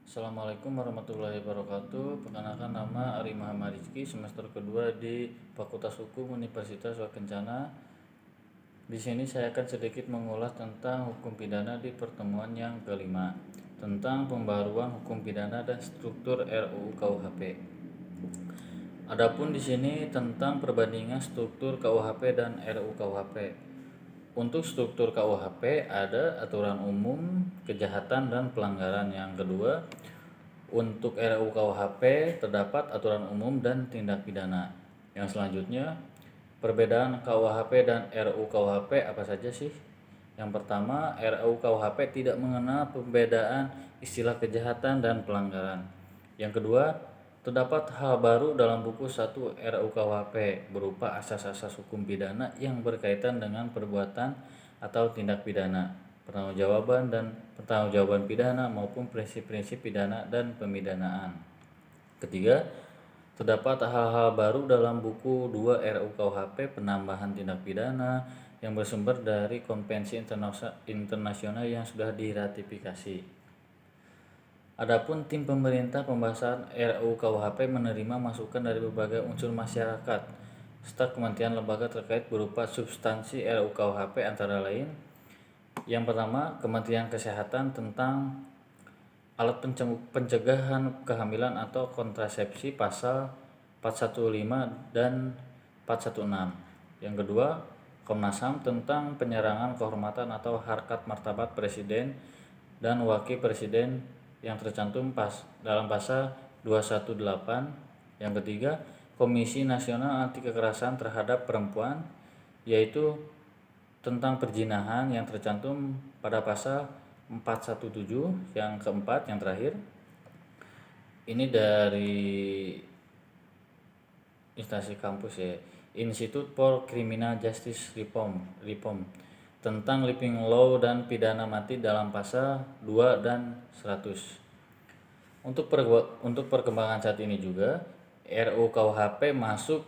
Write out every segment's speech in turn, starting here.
Assalamualaikum warahmatullahi wabarakatuh. Perkenalkan, nama Ari Muhammad Rizky, semester kedua di Fakultas Hukum Universitas Wakencana. Di sini saya akan sedikit mengulas tentang hukum pidana di pertemuan yang kelima, tentang pembaruan hukum pidana dan struktur RUU KUHP. Adapun di sini tentang perbandingan struktur KUHP dan RUU KUHP. Untuk struktur KUHP ada aturan umum, kejahatan, dan pelanggaran. Yang kedua, untuk RUU KUHP terdapat aturan umum dan tindak pidana. Yang selanjutnya, perbedaan KUHP dan RUU KUHP apa saja sih? Yang pertama, RUU KUHP tidak mengenal pembedaan istilah kejahatan dan pelanggaran. Yang kedua, terdapat hal baru dalam buku 1 RUU KUHP berupa asas-asas hukum pidana yang berkaitan dengan perbuatan atau tindak pidana, pertanggungjawaban pidana maupun prinsip-prinsip pidana dan pemidanaan. Ketiga, terdapat hal-hal baru dalam buku 2 RUU KUHP penambahan tindak pidana yang bersumber dari konvensi internasional yang sudah diratifikasi. Adapun tim pemerintah pembahasan RUU KUHP menerima masukan dari berbagai unsur masyarakat serta kementerian lembaga terkait berupa substansi RUU KUHP antara lain. Yang pertama, Kementerian Kesehatan tentang alat pencegahan kehamilan atau kontrasepsi pasal 415 dan 416. Yang kedua, Komnas HAM tentang penyerangan kehormatan atau harkat martabat Presiden dan Wakil Presiden yang tercantum dalam pasal 218. Yang ketiga, Komisi Nasional Anti Kekerasan Terhadap Perempuan, yaitu tentang perzinahan yang tercantum pada pasal 417. Yang keempat, yang terakhir, ini dari instansi kampus ya, Institute for Criminal Justice Reform tentang living law dan pidana mati dalam pasal 2 dan 100. Untuk perkembangan saat ini juga, RUU KUHP masuk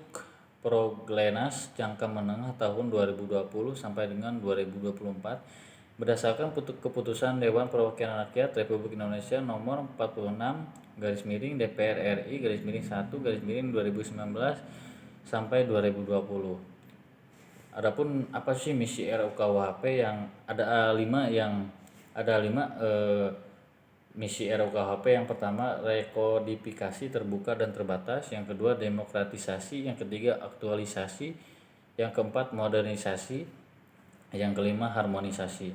proglenas jangka menengah tahun 2020 sampai dengan 2024 berdasarkan keputusan Dewan Perwakilan Rakyat Republik Indonesia nomor 46 DPR RI 1 2019 sampai 2020. Adapun apa sih misi RUU KUHP? Yang ada lima misi RUU KUHP. Yang pertama, rekodifikasi terbuka dan terbatas. Yang kedua, demokratisasi. Yang ketiga, aktualisasi. Yang keempat, modernisasi. Yang kelima, harmonisasi.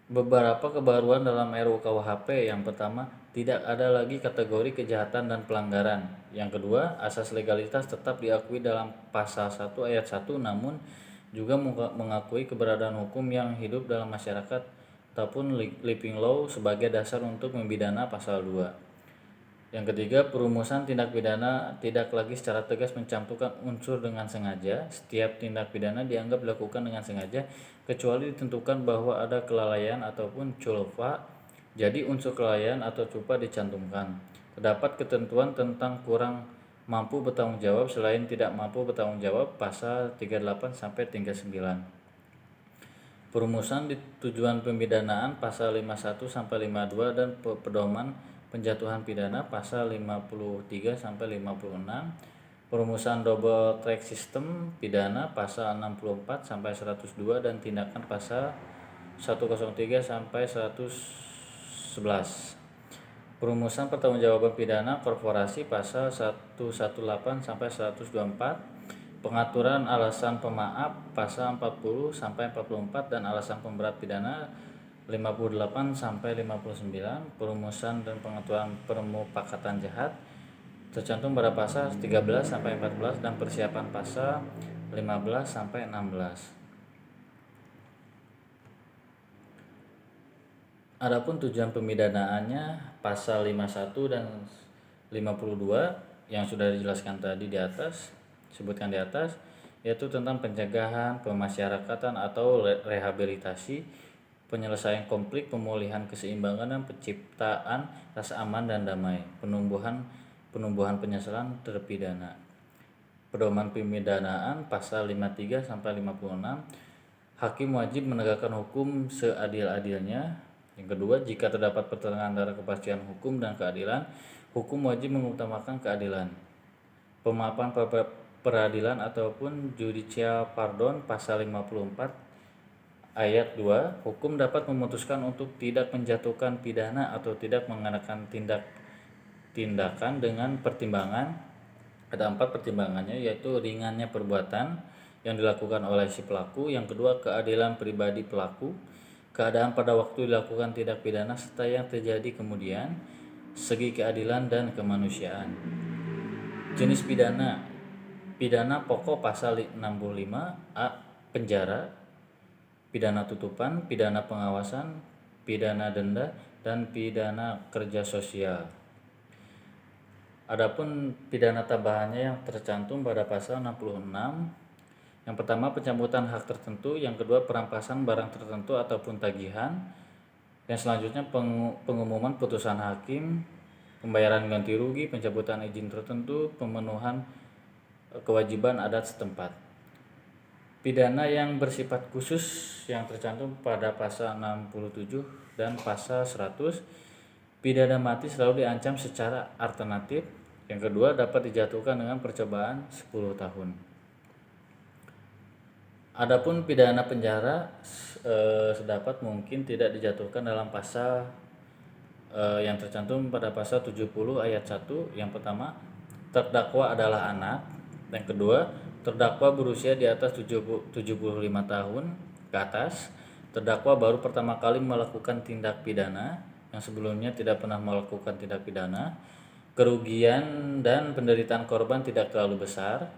Beberapa kebaruan dalam RUU KUHP. Yang pertama, tidak ada lagi kategori kejahatan dan pelanggaran. Yang kedua, asas legalitas tetap diakui dalam pasal 1 ayat 1, namun juga mengakui keberadaan hukum yang hidup dalam masyarakat ataupun living law sebagai dasar untuk membidana pasal 2. Yang ketiga, perumusan tindak pidana tidak lagi secara tegas mencampurkan unsur dengan sengaja. Setiap tindak pidana dianggap dilakukan dengan sengaja kecuali ditentukan bahwa ada kelalaian ataupun culpa. Jadi unsur kelalaian atau culpa dicantumkan. Terdapat ketentuan tentang kurang mampu bertanggung jawab selain tidak mampu bertanggung jawab pasal 38 sampai 39. Perumusan di tujuan pemidanaan pasal 51 sampai 52 dan pedoman penjatuhan pidana pasal 53 sampai 56. Perumusan double track system pidana pasal 64 sampai 102 dan tindakan pasal 103 sampai 111. Perumusan pertanggungjawaban pidana korporasi pasal 118 sampai 124. Pengaturan alasan pemaaf pasal 40 sampai 44 dan alasan pemberat pidana 58 sampai 59. Perumusan dan pengaturan permufakatan jahat tercantum pada pasal 13 sampai 14 dan persiapan pasal 15 sampai 16. Adapun tujuan pemidanaannya pasal 51 dan 52 yang sudah dijelaskan tadi di atas, yaitu tentang pencegahan, pemasyarakatan atau rehabilitasi, penyelesaian konflik, pemulihan keseimbangan dan penciptaan rasa aman dan damai, penumbuhan penyesalan terpidana. Pedoman pemidanaan pasal 53 sampai 56, hakim wajib menegakkan hukum seadil-adilnya. Yang kedua, jika terdapat pertentangan antara kepastian hukum dan keadilan, hukum wajib mengutamakan keadilan. Pemahaman peradilan ataupun judicial pardon pasal 54 ayat 2, hukum dapat memutuskan untuk tidak menjatuhkan pidana atau tidak mengenakan tindakan dengan pertimbangan. Ada 4 pertimbangannya, yaitu ringannya perbuatan yang dilakukan oleh si pelaku, yang kedua keadilan pribadi pelaku, keadaan pada waktu dilakukan tindak pidana, serta yang terjadi kemudian, segi keadilan dan kemanusiaan. Jenis pidana. Pidana pokok pasal 65A penjara, pidana tutupan, pidana pengawasan, pidana denda, dan pidana kerja sosial. Adapun pidana tambahannya yang tercantum pada pasal 66, yang pertama pencabutan hak tertentu, yang kedua perampasan barang tertentu ataupun tagihan, yang selanjutnya pengumuman putusan hakim, pembayaran ganti rugi, pencabutan izin tertentu, pemenuhan kewajiban adat setempat. Pidana yang bersifat khusus yang tercantum pada pasal 67 dan pasal 100, pidana mati selalu diancam secara alternatif. Yang kedua, dapat dijatuhkan dengan percobaan 10 tahun. Adapun pidana penjara sedapat mungkin tidak dijatuhkan dalam pasal yang tercantum pada pasal 70 ayat 1. Yang pertama, terdakwa adalah anak. Yang kedua, terdakwa berusia di atas 75 tahun ke atas. Terdakwa baru pertama kali melakukan tindak pidana yang sebelumnya tidak pernah melakukan tindak pidana. Kerugian dan penderitaan korban tidak terlalu besar.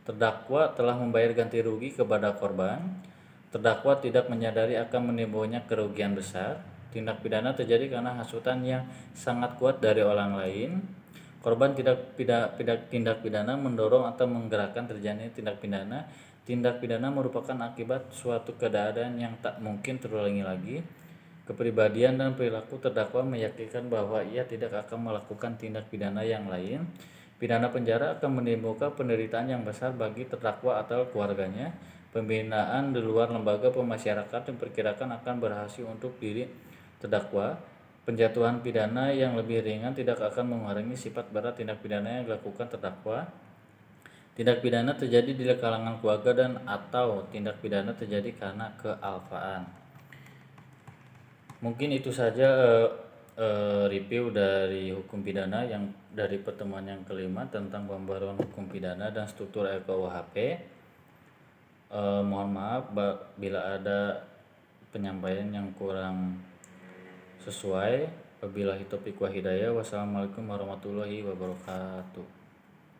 Terdakwa telah membayar ganti rugi kepada korban. Terdakwa tidak menyadari akan menimbulnya kerugian besar. Tindak pidana terjadi karena hasutan yang sangat kuat dari orang lain. Korban tindak pidana mendorong atau menggerakkan terjadinya tindak pidana. Tindak pidana merupakan akibat suatu keadaan yang tak mungkin terulangi lagi. Kepribadian dan perilaku terdakwa meyakinkan bahwa ia tidak akan melakukan tindak pidana yang lain. Pidana penjara akan menimbulkan penderitaan yang besar bagi terdakwa atau keluarganya. Pembinaan di luar lembaga pemasyarakatan diperkirakan akan berhasil untuk diri terdakwa. Penjatuhan pidana yang lebih ringan tidak akan mengurangi sifat berat tindak pidana yang dilakukan terdakwa. Tindak pidana terjadi di kalangan keluarga dan atau tindak pidana terjadi karena kealpaan. Mungkin itu saja review dari hukum pidana yang dari pertemuan yang kelima tentang pembaruan hukum pidana dan struktur RKUHP. Mohon maaf bila ada penyampaian yang kurang sesuai. Wabillahi taufiq wal hidayah. Wassalamualaikum warahmatullahi wabarakatuh.